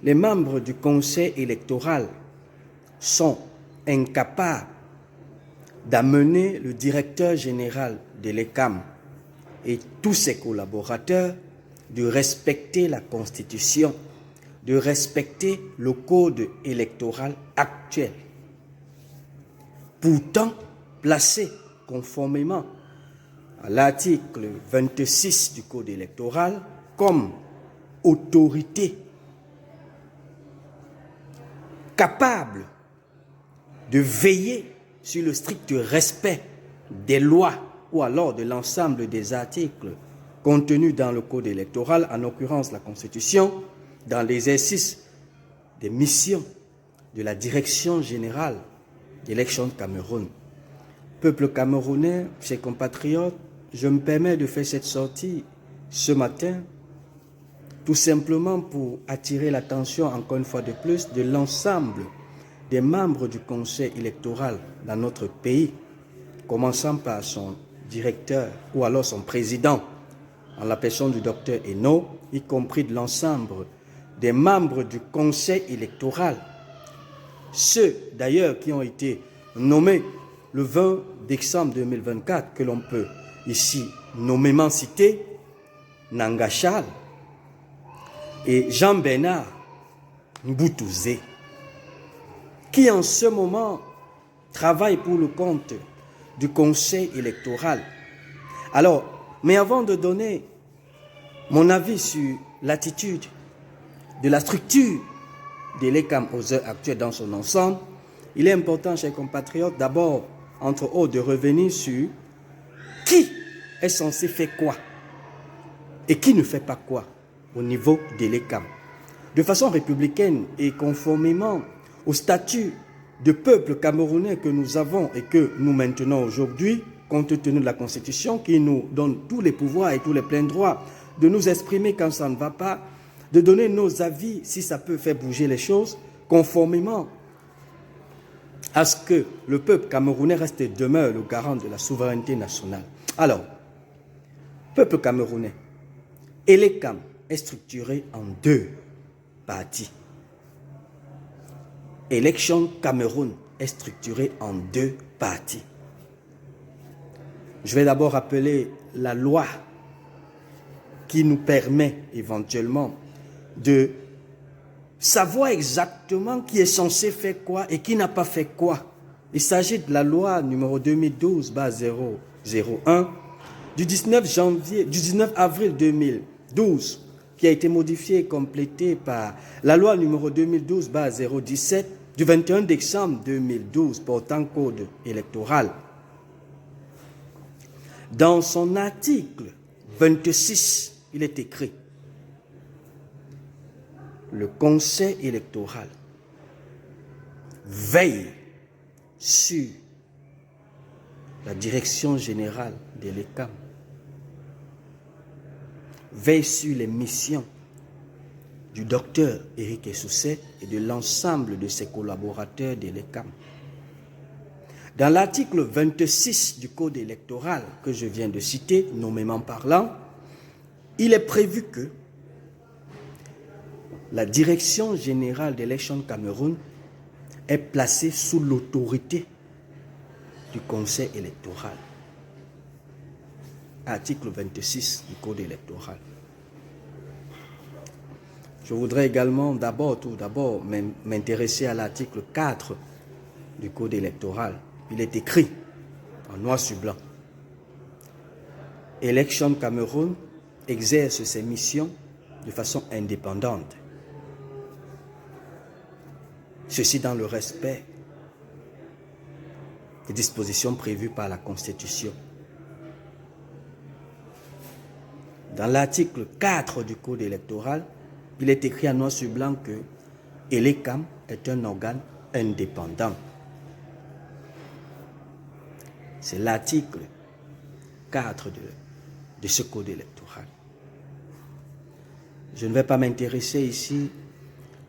les membres du conseil électoral sont incapables d'amener le directeur général de l'ECAM et tous ses collaborateurs de respecter la Constitution, de respecter le code électoral actuel. Pourtant, placé conformément à l'article 26 du code électoral comme autorité capable de veiller sur le strict respect des lois ou alors de l'ensemble des articles contenus dans le code électoral, en l'occurrence la Constitution, dans l'exercice des missions de la Direction générale d'Élections Cameroun. Peuple camerounais, chers compatriotes, je me permets de faire cette sortie ce matin tout simplement pour attirer l'attention encore une fois de plus de l'ensemble des membres du conseil électoral dans notre pays, commençant par son directeur ou alors son président, en la personne du docteur Eno, y compris de l'ensemble des membres du conseil électoral, ceux d'ailleurs qui ont été nommés le 20 décembre 2024, que l'on peut ici nommément citer, Nangachal et Jean-Bernard Mboutouzé, qui en ce moment travaillent pour le compte du conseil électoral. Alors, mais avant de donner mon avis sur l'attitude de la structure de l'ECAM aux heures actuelles dans son ensemble, il est important, chers compatriotes, d'abord, entre autres, de revenir sur qui est censé faire quoi et qui ne fait pas quoi au niveau de l'ECAM. De façon républicaine et conformément au statut de peuple camerounais que nous avons et que nous maintenons aujourd'hui, compte tenu de la Constitution qui nous donne tous les pouvoirs et tous les pleins droits de nous exprimer quand ça ne va pas, de donner nos avis si ça peut faire bouger les choses, conformément à ce que le peuple camerounais reste et demeure le garant de la souveraineté nationale. Alors, peuple camerounais, et l'ECAM est structuré en deux parties. Élection Cameroun est structuré en deux parties. Je vais d'abord rappeler la loi qui nous permet éventuellement de savoir exactement qui est censé faire quoi et qui n'a pas fait quoi. Il s'agit de la loi numéro 2012-001 du 19 avril 2012 qui a été modifiée et complétée par la loi numéro 2012-017 du 21 décembre 2012 portant code électoral. Dans son article 26, il est écrit: le conseil électoral veille sur la direction générale de l'ECAM, veille sur les missions du docteur Éric Essoussé et de l'ensemble de ses collaborateurs de l'ECAM. Dans l'article 26 du code électoral que je viens de citer, nommément parlant, il est prévu que la direction générale d'Élections Cameroun est placée sous l'autorité du conseil électoral. Article 26 du code électoral. Je voudrais également tout d'abord m'intéresser à l'article 4 du code électoral. Il est écrit en noir sur blanc: Élections Cameroun exerce ses missions de façon indépendante. Ceci dans le respect des dispositions prévues par la Constitution. Dans l'article 4 du code électoral, il est écrit en noir sur blanc que l'ECAM est un organe indépendant. C'est l'article 4 de ce code électoral. Je ne vais pas m'intéresser ici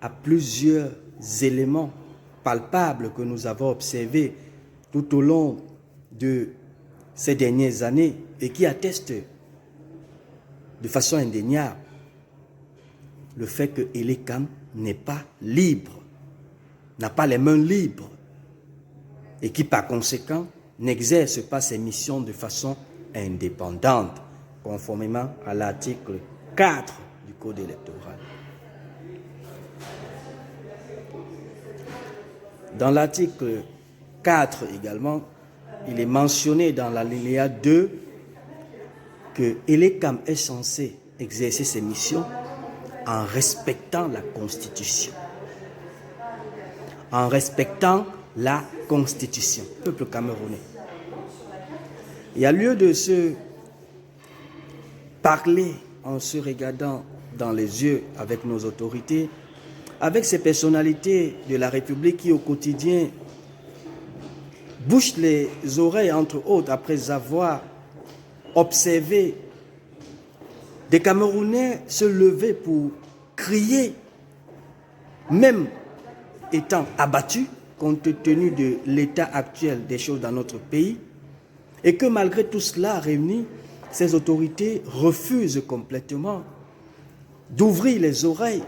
à plusieurs éléments palpables que nous avons observés tout au long de ces dernières années et qui attestent de façon indéniable le fait que l'ECAM n'est pas libre, n'a pas les mains libres et qui par conséquent n'exerce pas ses missions de façon indépendante, conformément à l'article 4 du Code électoral. Dans l'article 4 également, il est mentionné dans l'alinéa 2 que l'ECAM est censé exercer ses missions en respectant la Constitution. En respectant la Constitution, peuple camerounais. Il y a lieu de se parler en se regardant dans les yeux avec nos autorités, avec ces personnalités de la République qui au quotidien bouchent les oreilles entre autres après avoir observé des Camerounais se lever pour crier, même étant abattus compte tenu de l'état actuel des choses dans notre pays, et que malgré tout cela réuni, ces autorités refusent complètement d'ouvrir les oreilles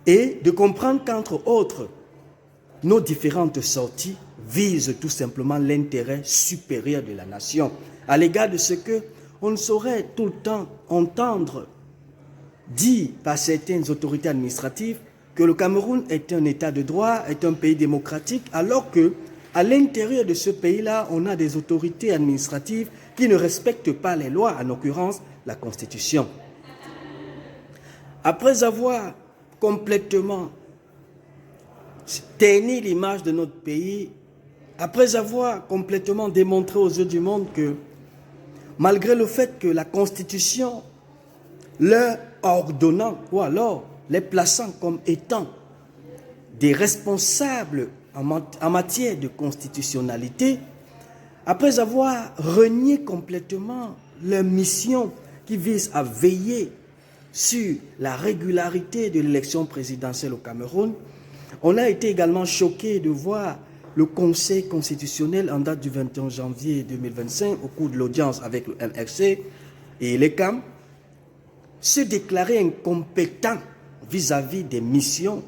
et de comprendre qu'entre autres, nos différentes sorties visent tout simplement l'intérêt supérieur de la nation, à l'égard de ce que on ne saurait tout le temps entendre dire par certaines autorités administratives que le Cameroun est un État de droit, est un pays démocratique, alors que à l'intérieur de ce pays-là, on a des autorités administratives qui ne respectent pas les lois, en l'occurrence la Constitution. Après avoir complètement terni l'image de notre pays, après avoir complètement démontré aux yeux du monde que, malgré le fait que la Constitution leur ordonnant, ou alors les plaçant comme étant des responsables en matière de constitutionnalité, après avoir renié complètement leur mission qui vise à veiller sur la régularité de l'élection présidentielle au Cameroun, on a été également choqué de voir le Conseil constitutionnel en date du 21 janvier 2025, au cours de l'audience avec le MRC et l'ECAM, se déclarer incompétent vis-à-vis des missions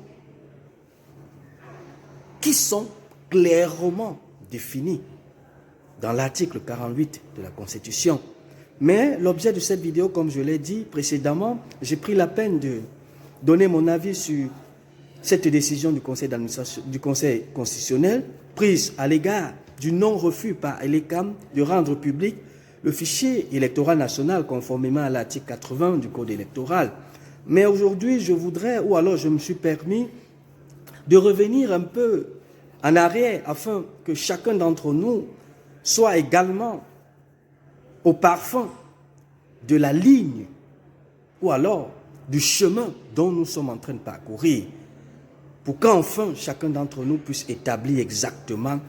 qui sont clairement définies dans l'article 48 de la Constitution. Mais l'objet de cette vidéo, comme je l'ai dit précédemment, j'ai pris la peine de donner mon avis sur cette décision du Conseil d'administration, du Conseil constitutionnel, prise à l'égard du non-refus par l'ECAM de rendre public le fichier électoral national conformément à l'article 80 du Code électoral. Mais aujourd'hui, je voudrais, ou alors je me suis permis, de revenir un peu en arrière afin que chacun d'entre nous soit également au parfum de la ligne ou alors du chemin dont nous sommes en train de parcourir, pour qu'enfin chacun d'entre nous puisse établir exactement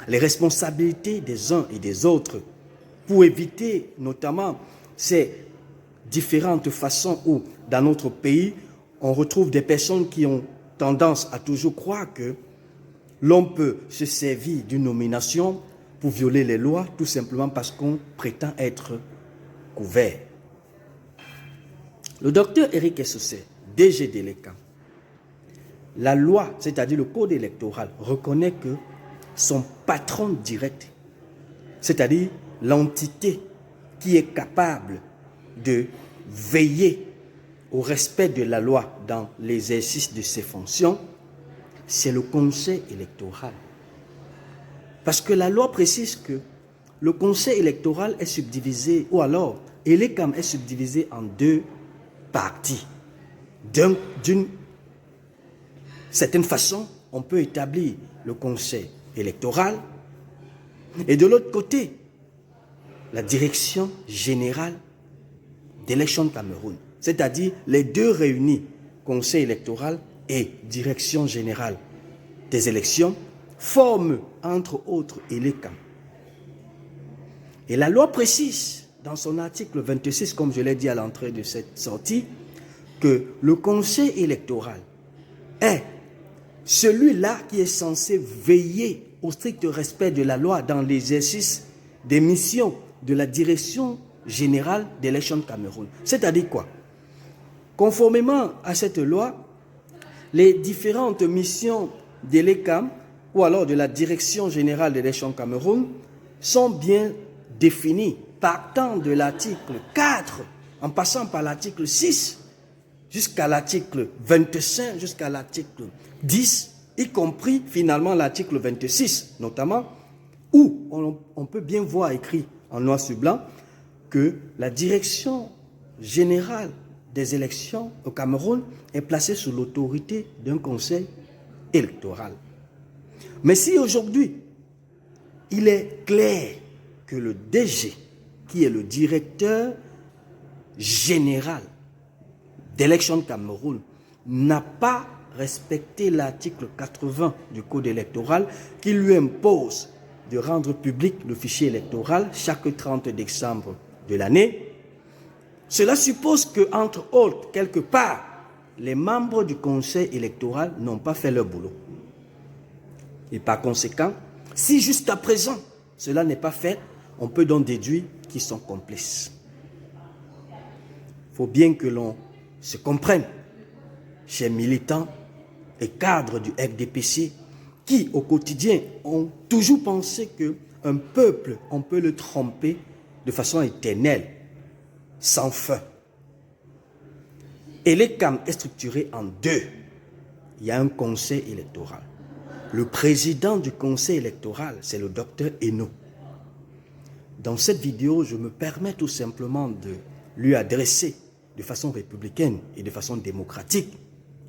les responsabilités des uns et des autres, pour éviter notamment ces différentes façons où, dans notre pays, on retrouve des personnes qui ont tendance à toujours croire que l'on peut se servir d'une nomination pour violer les lois, tout simplement parce qu'on prétend être couvert. Le docteur Éric Essosé, DG de l'ECAM, la loi, c'est-à-dire le code électoral, reconnaît que son patron direct, c'est-à-dire l'entité qui est capable de veiller au respect de la loi dans l'exercice de ses fonctions, c'est le Conseil électoral. Parce que la loi précise que le Conseil électoral est subdivisé, ou alors l'ECAM est subdivisé en deux parties. D'une certaine façon, on peut établir le Conseil électoral et de l'autre côté, la Direction générale d'élection Cameroun. C'est-à-dire les deux réunis, Conseil électoral et Direction générale des élections, forment entre autres l'ECAM. Et la loi précise dans son article 26, comme je l'ai dit à l'entrée de cette sortie, que le Conseil électoral est celui-là qui est censé veiller au strict respect de la loi dans l'exercice des missions de la Direction générale d'élection Cameroun. C'est-à-dire quoi? Conformément à cette loi, les différentes missions de l'ECAM ou alors de la Direction générale des élections Cameroun sont bien définies partant de l'article 4, en passant par l'article 6, jusqu'à l'article 25, jusqu'à l'article 10, y compris finalement l'article 26, notamment, où on peut bien voir écrit en noir sur blanc que la Direction générale des élections au Cameroun est placée sous l'autorité d'un conseil électoral. Mais si aujourd'hui, il est clair que le DG, qui est le directeur général d'élections Cameroun, n'a pas respecté l'article 80 du Code électoral qui lui impose de rendre public le fichier électoral chaque 30 décembre de l'année, cela suppose que, entre autres, quelque part, les membres du conseil électoral n'ont pas fait leur boulot. Et par conséquent, si jusqu'à présent cela n'est pas fait, on peut donc déduire qu'ils sont complices. Il faut bien que l'on se comprenne, chers militants et cadres du FDPC, qui au quotidien ont toujours pensé qu'un peuple, on peut le tromper de façon éternelle, sans fin. Et l'ECAM est structuré en deux. Il y a un conseil électoral. Le président du conseil électoral, c'est le docteur Eno. Dans cette vidéo, je me permets tout simplement de lui adresser de façon républicaine et de façon démocratique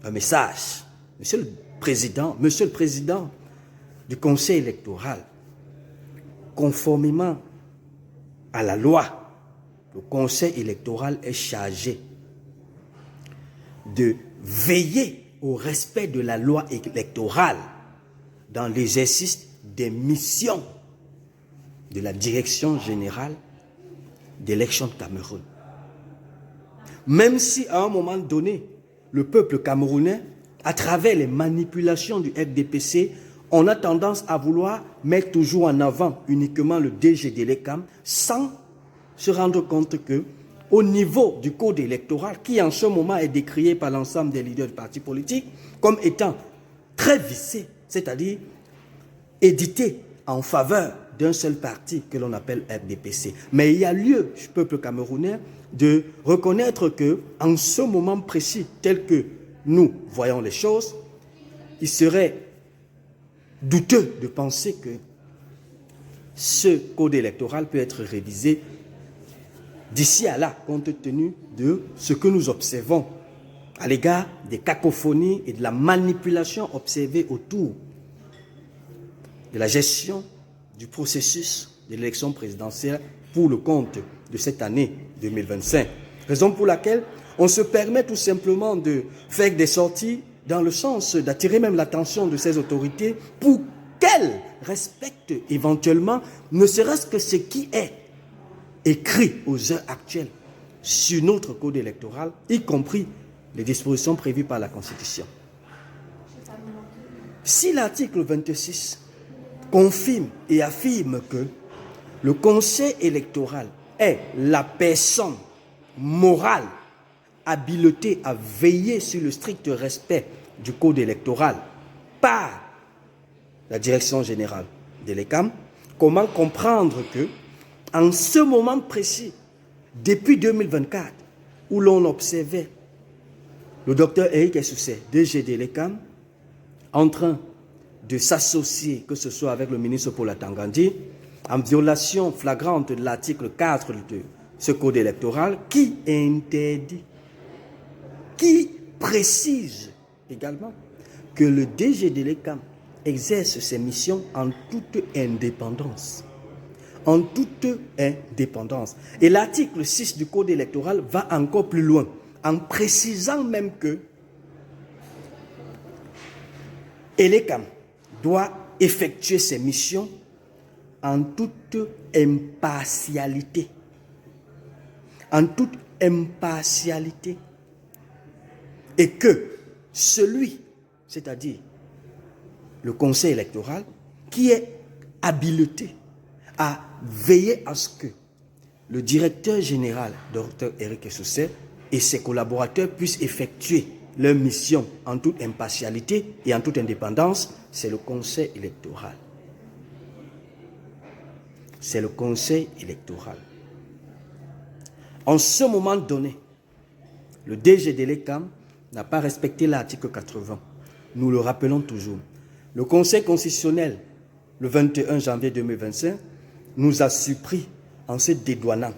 un message. Monsieur le Président du conseil électoral, conformément à la loi, le conseil électoral est chargé de veiller au respect de la loi électorale dans l'exercice des missions de la Direction générale d'élections de Cameroun. Même si à un moment donné, le peuple camerounais, à travers les manipulations du FDPC, on a tendance à vouloir mettre toujours en avant uniquement le DG de l'ECAM sans se rendre compte que, au niveau du code électoral, qui en ce moment est décrié par l'ensemble des leaders du parti politique comme étant très vicié, c'est-à-dire édité en faveur d'un seul parti que l'on appelle FDPC. Mais il y a lieu, peuple camerounais, de reconnaître que, en ce moment précis, tel que nous voyons les choses, il serait douteux de penser que ce code électoral peut être révisé d'ici à là, compte tenu de ce que nous observons à l'égard des cacophonies et de la manipulation observée autour de la gestion du processus de l'élection présidentielle pour le compte de cette année 2025. Raison pour laquelle on se permet tout simplement de faire des sorties dans le sens d'attirer même l'attention de ces autorités pour qu'elles respectent éventuellement ne serait-ce que ce qui est écrit aux heures actuelles sur notre code électoral, y compris les dispositions prévues par la Constitution. Si l'article 26 confirme et affirme que le Conseil électoral est la personne morale habilitée à veiller sur le strict respect du code électoral par la Direction générale de l'ECAM, comment comprendre que, en ce moment précis, depuis 2024, où l'on observait le docteur Eric Essoussé, DG de l'ECAM, en train de s'associer, que ce soit avec le ministre Paul Tangandi, en violation flagrante de l'article 4 de ce code électoral, qui interdit, qui précise également que le DG de l'ECAM exerce ses missions en toute indépendance. En toute indépendance. Et l'article 6 du code électoral va encore plus loin, en précisant même que l'ECAM doit effectuer ses missions en toute impartialité. En toute impartialité. Et que celui, c'est-à-dire le conseil électoral, qui est habilité à veiller à ce que le directeur général, Dr Eric Essoussé, et ses collaborateurs puissent effectuer leur mission en toute impartialité et en toute indépendance, c'est le Conseil électoral. C'est le Conseil électoral. En ce moment donné, le DG de l'ECAM n'a pas respecté l'article 80. Nous le rappelons toujours. Le Conseil constitutionnel, le 21 janvier 2025, nous a surpris en se dédouanant.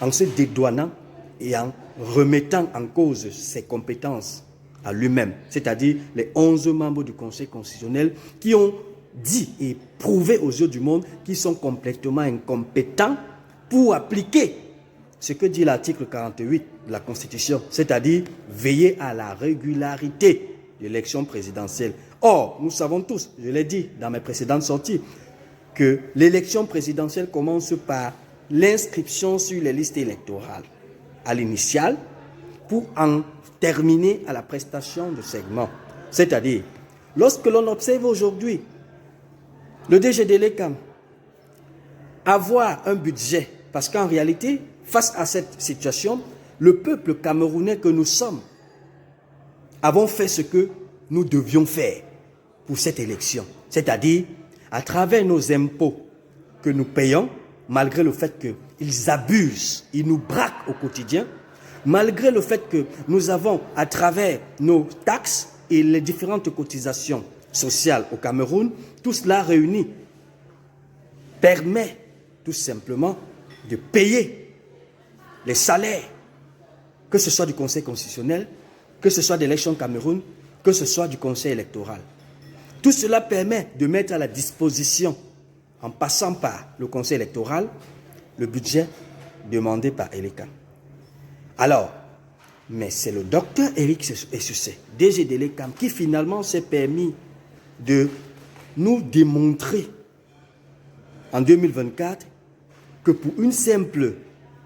En se dédouanant et en remettant en cause ses compétences à lui-même, c'est-à-dire les 11 membres du Conseil constitutionnel qui ont dit et prouvé aux yeux du monde qu'ils sont complètement incompétents pour appliquer ce que dit l'article 48 de la Constitution, c'est-à-dire veiller à la régularité de l'élection présidentielle. Or, nous savons tous, je l'ai dit dans mes précédentes sorties, que l'élection présidentielle commence par l'inscription sur les listes électorales à l'initiale pour en terminer à la prestation de segments. C'est-à-dire, lorsque l'on observe aujourd'hui le DG de l'ECAM avoir un budget, parce qu'en réalité, face à cette situation, le peuple camerounais que nous sommes avons fait ce que nous devions faire pour cette élection. C'est-à-dire, à travers nos impôts que nous payons, malgré le fait qu'ils abusent, ils nous braquent au quotidien, malgré le fait que nous avons, à travers nos taxes et les différentes cotisations sociales au Cameroun, tout cela réuni permet tout simplement de payer les salaires, que ce soit du Conseil constitutionnel, que ce soit d'Élections Cameroun, que ce soit du Conseil électoral. Tout cela permet de mettre à la disposition, en passant par le Conseil électoral, le budget demandé par l'ECAM. Alors, mais c'est le docteur Éric Essusé, DG de l'ECAM, qui finalement s'est permis de nous démontrer en 2024 que pour une simple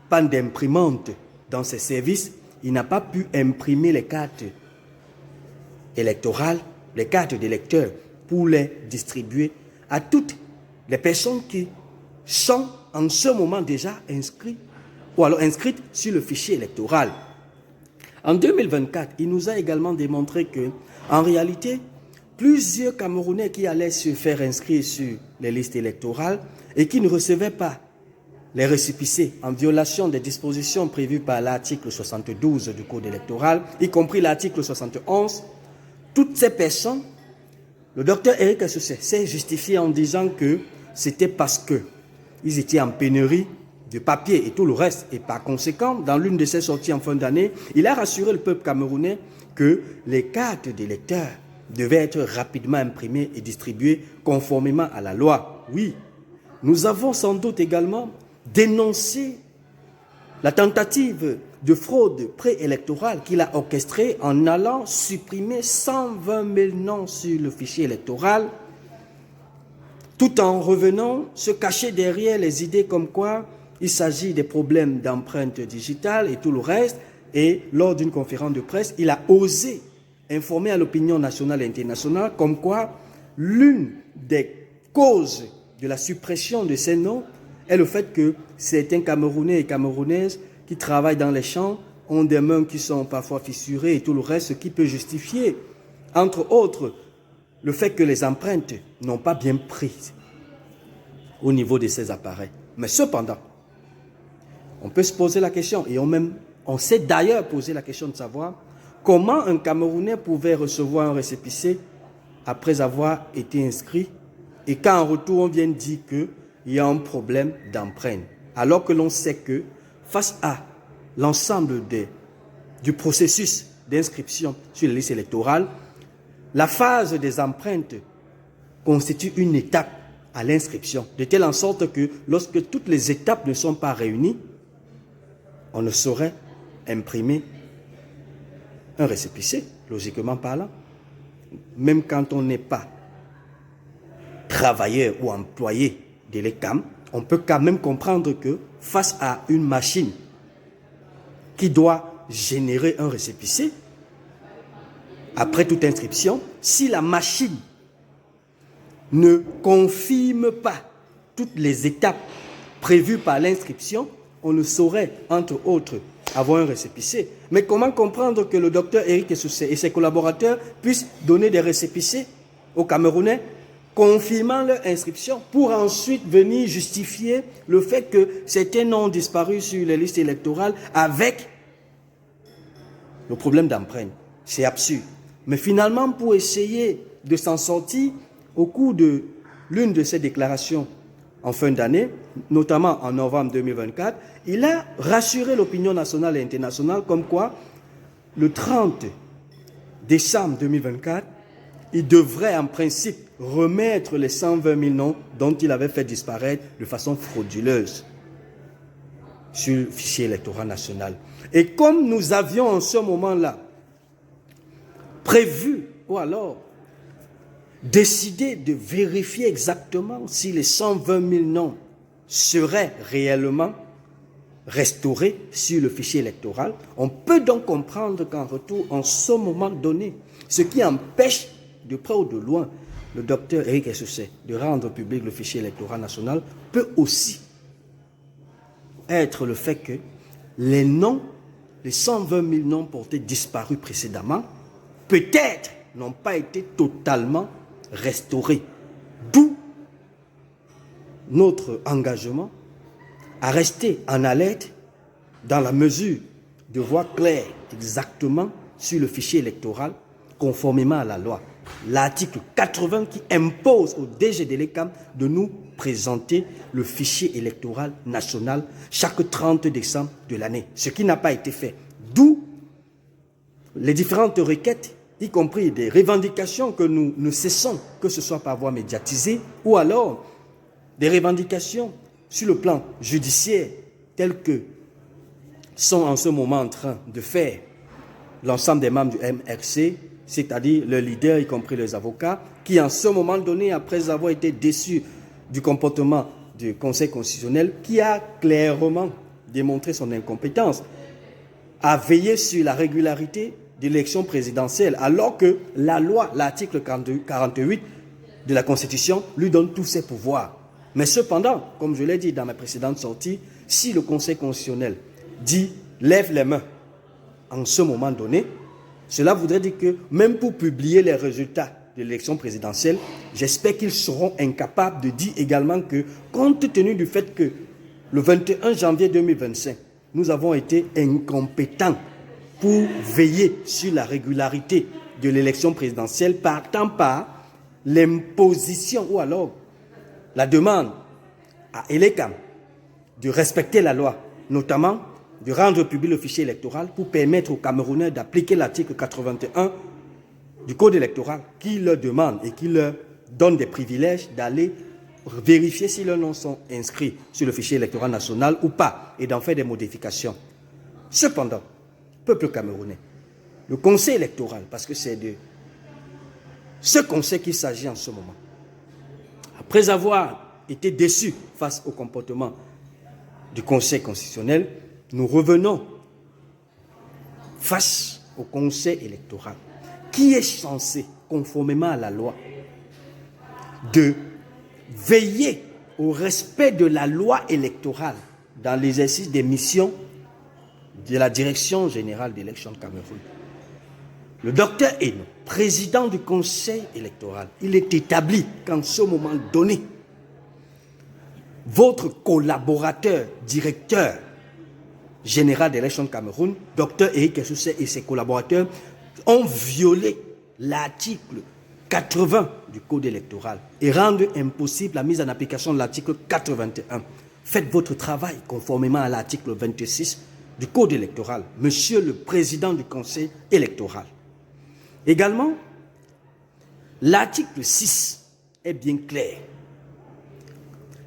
panne d'imprimante dans ses services, il n'a pas pu imprimer les cartes électorales, les cartes d'électeurs, pour les distribuer à toutes les personnes qui sont en ce moment déjà inscrites ou alors inscrites sur le fichier électoral. En 2024, il nous a également démontré que, en réalité, plusieurs Camerounais qui allaient se faire inscrire sur les listes électorales et qui ne recevaient pas les récépissés en violation des dispositions prévues par l'article 72 du Code électoral, y compris l'article 71, toutes ces personnes, le docteur Éric Essusé s'est justifié en disant que c'était parce qu'ils étaient en pénurie de papier et tout le reste. Et par conséquent, dans l'une de ses sorties en fin d'année, il a rassuré le peuple camerounais que les cartes d'électeurs devaient être rapidement imprimées et distribuées conformément à la loi. Oui, nous avons sans doute également dénoncé la tentative de fraude préélectorale qu'il a orchestrée en allant supprimer 120 000 noms sur le fichier électoral, tout en revenant se cacher derrière les idées comme quoi il s'agit des problèmes d'empreinte digitale et tout le reste. Et lors d'une conférence de presse, il a osé informer à l'opinion nationale et internationale comme quoi l'une des causes de la suppression de ces noms est le fait que certains Camerounais et Camerounaises qui travaillent dans les champs ont des mains qui sont parfois fissurées et tout le reste, ce qui peut justifier, entre autres, le fait que les empreintes n'ont pas bien pris au niveau de ces appareils. Mais cependant, on peut se poser la question, et on s'est d'ailleurs posé la question de savoir comment un Camerounais pouvait recevoir un récépissé après avoir été inscrit et qu'en retour on vient dire qu'il y a un problème d'empreinte. Alors que l'on sait que face à l'ensemble du processus d'inscription sur les listes électorales, la phase des empreintes constitue une étape à l'inscription, de telle en sorte que lorsque toutes les étapes ne sont pas réunies, on ne saurait imprimer un récépissé, logiquement parlant. Même quand on n'est pas travailleur ou employé de l'ECAM, on peut quand même comprendre que face à une machine qui doit générer un récépissé, après toute inscription, si la machine ne confirme pas toutes les étapes prévues par l'inscription, on ne saurait, entre autres, avoir un récépissé. Mais comment comprendre que le docteur Éric Essoussé et ses collaborateurs puissent donner des récépissés aux Camerounais, confirmant leur inscription, pour ensuite venir justifier le fait que certains noms ont disparu sur les listes électorales avec le problème d'empreinte? C'est absurde. Mais finalement, pour essayer de s'en sortir, au cours de l'une de ses déclarations en fin d'année, notamment en novembre 2024, il a rassuré l'opinion nationale et internationale comme quoi, le 30 décembre 2024, il devrait en principe remettre les 120 000 noms dont il avait fait disparaître de façon frauduleuse sur le fichier électoral national. Et comme nous avions en ce moment-là prévu, ou alors décidé de vérifier exactement si les 120 000 noms seraient réellement restaurés sur le fichier électoral, on peut donc comprendre qu'en retour, en ce moment donné, ce qui empêche de près ou de loin le docteur Éric Essoussé de rendre public le fichier électoral national peut aussi être le fait que les noms, les 120 000 noms portés disparus précédemment, peut-être n'ont pas été totalement restaurés. D'où notre engagement à rester en alerte dans la mesure de voir clair exactement sur le fichier électoral conformément à la loi. L'article 80 qui impose au DG de l'ECAM de nous présenter le fichier électoral national chaque 30 décembre de l'année, ce qui n'a pas été fait. D'où les différentes requêtes, y compris des revendications que nous ne cessons, que ce soit par voie médiatisée, ou alors des revendications sur le plan judiciaire, telles que sont en ce moment en train de faire l'ensemble des membres du MRC, c'est-à-dire le leader, y compris les avocats, qui en ce moment donné, après avoir été déçus du comportement du Conseil constitutionnel, qui a clairement démontré son incompétence, à veiller sur la régularité de l'élection présidentielle, alors que la loi, l'article 48 de la Constitution, lui donne tous ses pouvoirs. Mais cependant, comme je l'ai dit dans mes précédentes sorties, si le Conseil constitutionnel dit « lève les mains » en ce moment donné, cela voudrait dire que même pour publier les résultats de l'élection présidentielle, j'espère qu'ils seront incapables de dire également que, compte tenu du fait que le 21 janvier 2025, nous avons été incompétents pour veiller sur la régularité de l'élection présidentielle, partant par l'imposition ou alors la demande à ELECAM de respecter la loi, notamment de rendre public le fichier électoral pour permettre aux Camerounais d'appliquer l'article 81 du Code électoral qui leur demande et qui leur donne des privilèges d'aller vérifier si leurs noms sont inscrits sur le fichier électoral national ou pas et d'en faire des modifications. Cependant, peuple camerounais, le Conseil électoral, parce que c'est de ce Conseil qu'il s'agit en ce moment, après avoir été déçu face au comportement du Conseil constitutionnel, nous revenons face au Conseil électoral qui est censé, conformément à la loi, de veiller au respect de la loi électorale dans l'exercice des missions de la Direction générale d'élections de Cameroun. Le docteur Eno, président du Conseil électoral, il est établi qu'en ce moment donné, votre collaborateur, directeur général d'élections de Cameroun, docteur Éric Essoussé et ses collaborateurs, ont violé l'article 80 du Code électoral et rendent impossible la mise en application de l'article 81. Faites votre travail conformément à l'article 26 du Code électoral, Monsieur le Président du Conseil électoral. Également, l'article 6 est bien clair.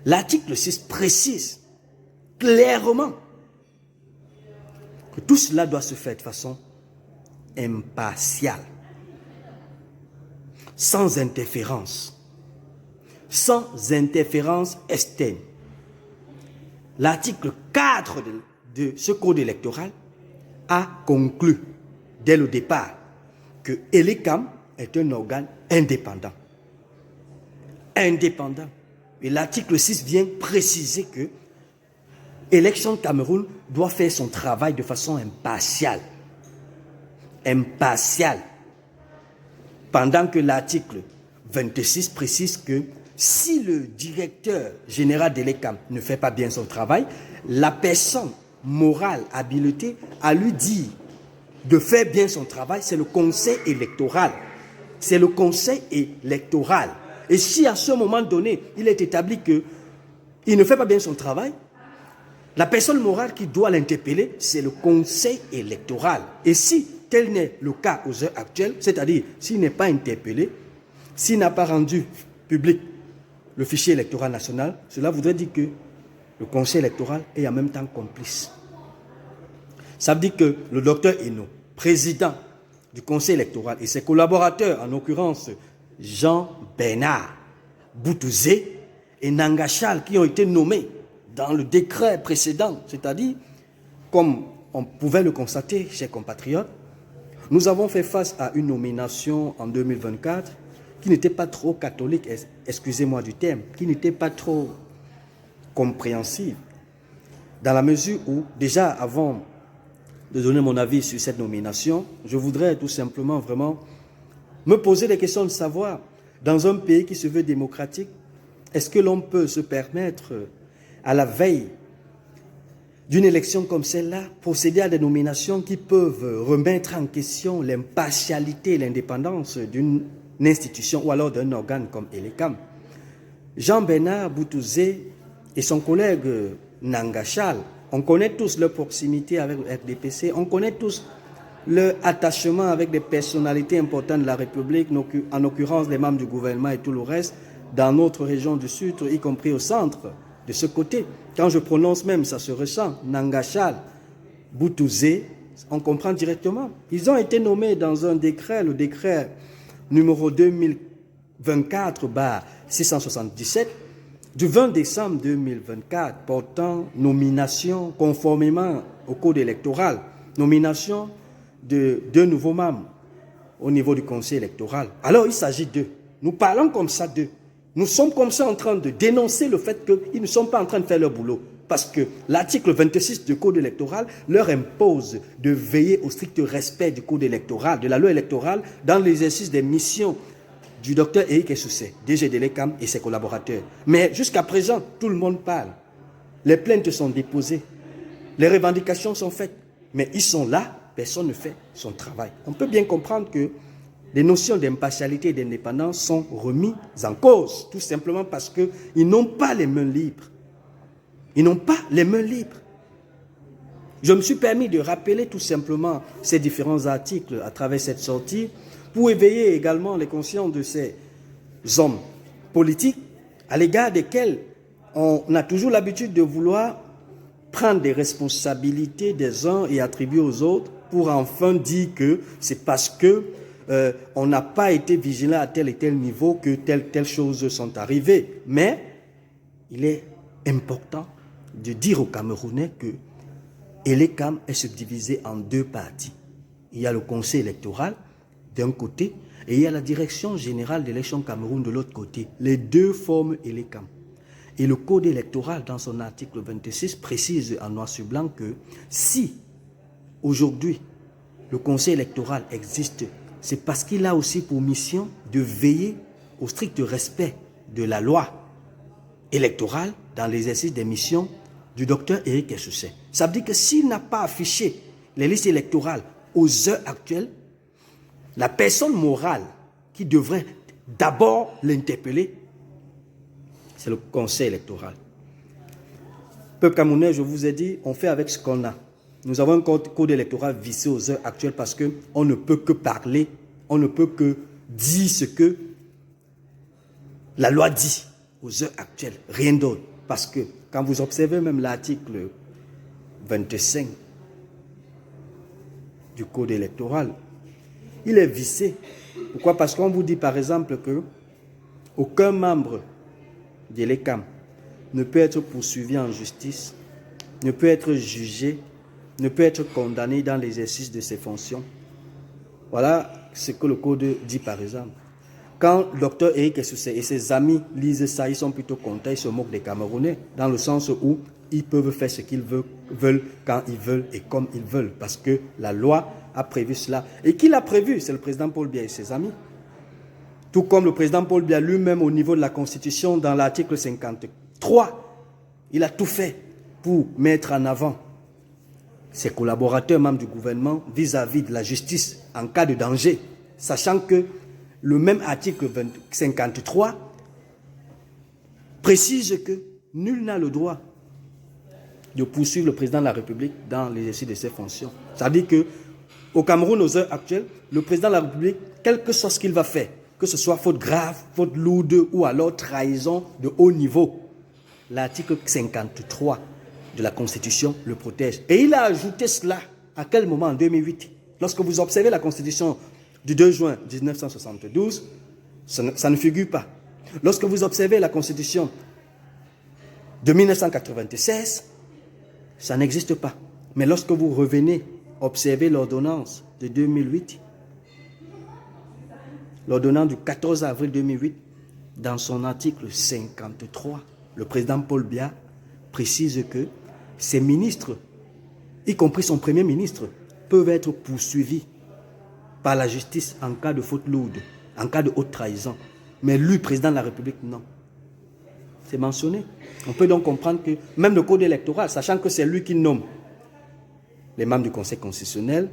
L'article 6 précise clairement que tout cela doit se faire de façon impartiale, sans interférence externe. L'article 4 de ce code électoral a conclu dès le départ que ELECAM est un organe indépendant. Indépendant. Et l'article 6 vient préciser que Élections Cameroun doit faire son travail de façon impartiale. Impartiale. Pendant que l'article 26 précise que si le directeur général de l'ECAM ne fait pas bien son travail, la personne morale habilitée à lui dire de faire bien son travail, c'est le conseil électoral. C'est le conseil électoral. Et si à ce moment donné, il est établi qu'il ne fait pas bien son travail, la personne morale qui doit l'interpeller, c'est le conseil électoral. Et si tel n'est le cas aux heures actuelles, c'est-à-dire s'il n'est pas interpellé, s'il n'a pas rendu public le fichier électoral national, cela voudrait dire que le conseil électoral est en même temps complice. Ça veut dire que le docteur Eno, président du conseil électoral, et ses collaborateurs, en l'occurrence Jean-Bernard Boutouzé et Nangachal, qui ont été nommés dans le décret précédent, c'est-à-dire, comme on pouvait le constater, chers compatriotes, nous avons fait face à une nomination en 2024 qui n'était pas trop catholique, excusez-moi du terme, qui n'était pas trop compréhensible, dans la mesure où, déjà avant de donner mon avis sur cette nomination, je voudrais tout simplement vraiment me poser des questions de savoir, dans un pays qui se veut démocratique, est-ce que l'on peut se permettre, à la veille d'une élection comme celle-là, procéder à des nominations qui peuvent remettre en question l'impartialité et l'indépendance d'une institution ou alors d'un organe comme Elecam? Jean-Bernard Boutouzé et son collègue Nangachal, on connaît tous leur proximité avec le RDPC, on connaît tous leur attachement avec des personnalités importantes de la République, en l'occurrence les membres du gouvernement et tout le reste, dans notre région du Sud, y compris au centre, de ce côté. Quand je prononce même, ça se ressent, Nangachal, Boutouzé, on comprend directement. Ils ont été nommés dans un décret, le décret numéro 2024-677, du 20 décembre 2024, portant nomination conformément au code électoral, nomination de 2 nouveaux membres au niveau du conseil électoral. Alors il s'agit d'eux. Nous parlons comme ça d'eux. Nous sommes comme ça en train de dénoncer le fait qu'ils ne sont pas en train de faire leur boulot. Parce que l'article 26 du code électoral leur impose de veiller au strict respect du code électoral, de la loi électorale, dans l'exercice des missions du docteur Éric Essoussé, DG de l'ECAM et ses collaborateurs. Mais jusqu'à présent, tout le monde parle. Les plaintes sont déposées. Les revendications sont faites. Mais ils sont là, personne ne fait son travail. On peut bien comprendre que les notions d'impartialité et d'indépendance sont remises en cause, tout simplement parce qu'ils n'ont pas les mains libres. Ils n'ont pas les mains libres. Je me suis permis de rappeler tout simplement ces différents articles à travers cette sortie pour éveiller également les consciences de ces hommes politiques à l'égard desquels on a toujours l'habitude de vouloir prendre des responsabilités des uns et attribuer aux autres pour enfin dire que c'est parce que on n'a pas été vigilant à tel et tel niveau que telles choses sont arrivées. Mais il est important de dire aux Camerounais que l'ECAM est subdivisé en 2 parties. Il y a le conseil électoral d'un côté et il y a la direction générale d'élection Cameroun de l'autre côté. Les 2 forment l'ECAM. Et le code électoral, dans son article 26, précise en noir sur blanc que si aujourd'hui le conseil électoral existe, c'est parce qu'il a aussi pour mission de veiller au strict respect de la loi électorale dans l'exercice des missions du docteur Éric Essoussé. Ça veut dire que s'il n'a pas affiché les listes électorales aux heures actuelles, la personne morale qui devrait d'abord l'interpeller, c'est le conseil électoral. Peuple camerounais, je vous ai dit, on fait avec ce qu'on a. Nous avons un code électoral vissé aux heures actuelles parce qu'on ne peut que parler, on ne peut que dire ce que la loi dit aux heures actuelles, rien d'autre. Parce que quand vous observez même l'article 25 du code électoral, il est vissé. Pourquoi? Parce qu'on vous dit par exemple que aucun membre de l'ECAM ne peut être poursuivi en justice, ne peut être jugé, ne peut être condamné dans l'exercice de ses fonctions. Voilà ce que le code dit par exemple. Quand le docteur Éric Essoussé et ses amis lisent ça, ils sont plutôt contents, ils se moquent des Camerounais, dans le sens où ils peuvent faire ce qu'ils veulent, quand ils veulent et comme ils veulent, parce que la loi a prévu cela. Et qui l'a prévu? C'est le président Paul Biya et ses amis. Tout comme le président Paul Biya lui-même au niveau de la Constitution, dans l'article 53, il a tout fait pour mettre en avant ses collaborateurs, membres du gouvernement, vis-à-vis de la justice en cas de danger, sachant que le même article 53 précise que nul n'a le droit de poursuivre le président de la République dans l'exercice de ses fonctions. C'est-à-dire qu'au Cameroun, aux heures actuelles, le président de la République, quel que soit ce qu'il va faire, que ce soit faute grave, faute lourde ou alors trahison de haut niveau, l'article 53 de la Constitution le protège. Et il a ajouté cela à quel moment? En 2008. Lorsque vous observez la Constitution du 2 juin 1972, ça ne figure pas. Lorsque vous observez la Constitution de 1996, ça n'existe pas. Mais lorsque vous revenez observer l'ordonnance de 2008, l'ordonnance du 14 avril 2008, dans son article 53, le président Paul Biya précise que ses ministres, y compris son premier ministre, peuvent être poursuivis par la justice en cas de faute lourde, en cas de haute trahison. Mais lui, président de la République, non. C'est mentionné. On peut donc comprendre que même le code électoral, sachant que c'est lui qui nomme les membres du Conseil constitutionnel,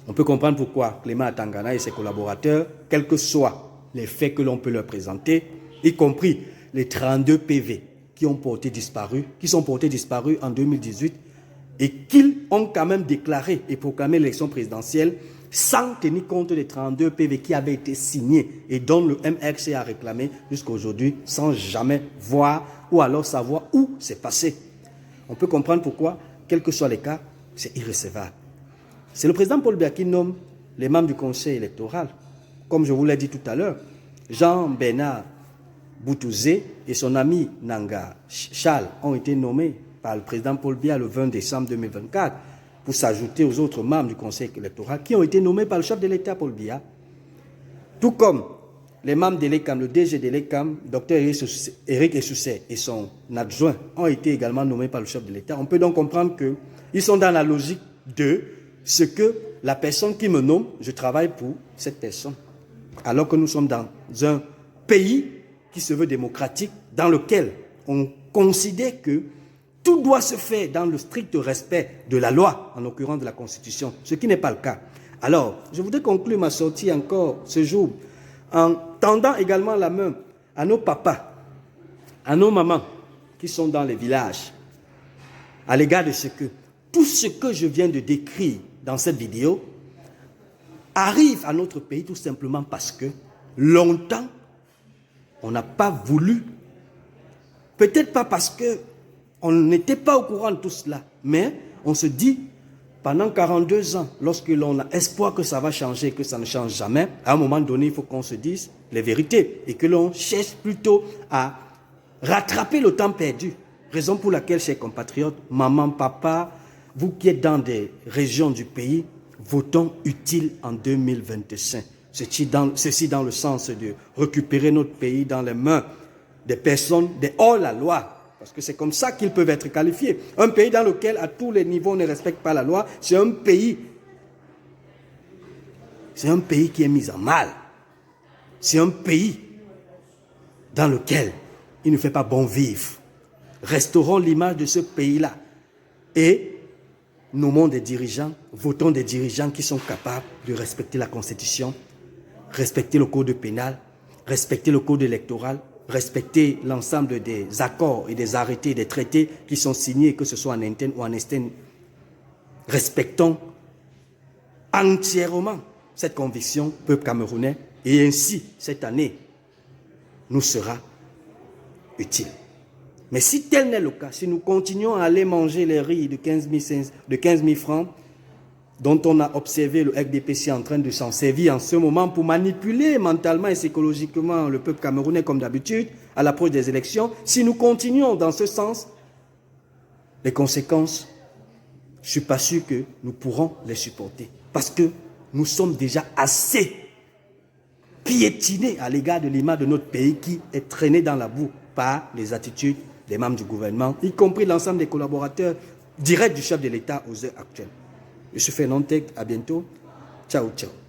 on peut comprendre pourquoi Clément Atangana et ses collaborateurs, quels que soient les faits que l'on peut leur présenter, y compris les 32 PV qui sont portés disparus en 2018 et qu'ils ont quand même déclaré et proclamé l'élection présidentielle sans tenir compte des 32 PV qui avaient été signés et dont le MRC a réclamé jusqu'à aujourd'hui sans jamais voir ou alors savoir où c'est passé. On peut comprendre pourquoi, quels que soient les cas, c'est irrecevable. C'est le président Paul Biya qui nomme les membres du conseil électoral. Comme je vous l'ai dit tout à l'heure, Jean-Bernard Boutouzé et son ami Nanga Charles ont été nommés par le président Paul Biya le 20 décembre 2024 pour s'ajouter aux autres membres du conseil électoral qui ont été nommés par le chef de l'État Paul Biya. Tout comme les membres de l'ECAM, le DG de l'ECAM, Dr Éric Essousset et son adjoint ont été également nommés par le chef de l'État. On peut donc comprendre qu'ils sont dans la logique de ce que la personne qui me nomme, je travaille pour cette personne. Alors que nous sommes dans un pays qui se veut démocratique, dans lequel on considère que tout doit se faire dans le strict respect de la loi, en l'occurrence de la Constitution, ce qui n'est pas le cas. Alors, je voudrais conclure ma sortie encore ce jour en tendant également la main à nos papas, à nos mamans qui sont dans les villages, à l'égard de tout ce que je viens de décrire dans cette vidéo arrive à notre pays tout simplement parce que longtemps, on n'a pas voulu, peut-être pas parce qu'on n'était pas au courant de tout cela, mais on se dit, pendant 42 ans, lorsque l'on a espoir que ça va changer, que ça ne change jamais, à un moment donné, il faut qu'on se dise les vérités et que l'on cherche plutôt à rattraper le temps perdu. Raison pour laquelle, chers compatriotes, maman, papa, vous qui êtes dans des régions du pays, votons utile en 2025. Ceci dans le sens de récupérer notre pays dans les mains des personnes de hors-la-loi. Parce que c'est comme ça qu'ils peuvent être qualifiés. Un pays dans lequel, à tous les niveaux, on ne respecte pas la loi, c'est un pays qui est mis en mal. C'est un pays dans lequel il ne fait pas bon vivre. Restaurons l'image de ce pays-là et nommons des dirigeants, votons des dirigeants qui sont capables de respecter la Constitution, respecter le code pénal, respecter le code électoral, respecter l'ensemble des accords et des arrêtés, des traités qui sont signés, que ce soit en interne ou en externe. Respectons entièrement cette conviction, peuple camerounais, et ainsi, cette année, nous sera utile. Mais si tel n'est le cas, si nous continuons à aller manger les riz de 15 000 francs, dont on a observé le RDPC en train de s'en servir en ce moment pour manipuler mentalement et psychologiquement le peuple camerounais comme d'habitude à l'approche des élections, si nous continuons dans ce sens, les conséquences, je ne suis pas sûr que nous pourrons les supporter. Parce que nous sommes déjà assez piétinés à l'égard de l'image de notre pays qui est traîné dans la boue par les attitudes des membres du gouvernement, y compris l'ensemble des collaborateurs directs du chef de l'État aux heures actuelles. Je suis Fernand Tech, à bientôt. Ciao, ciao.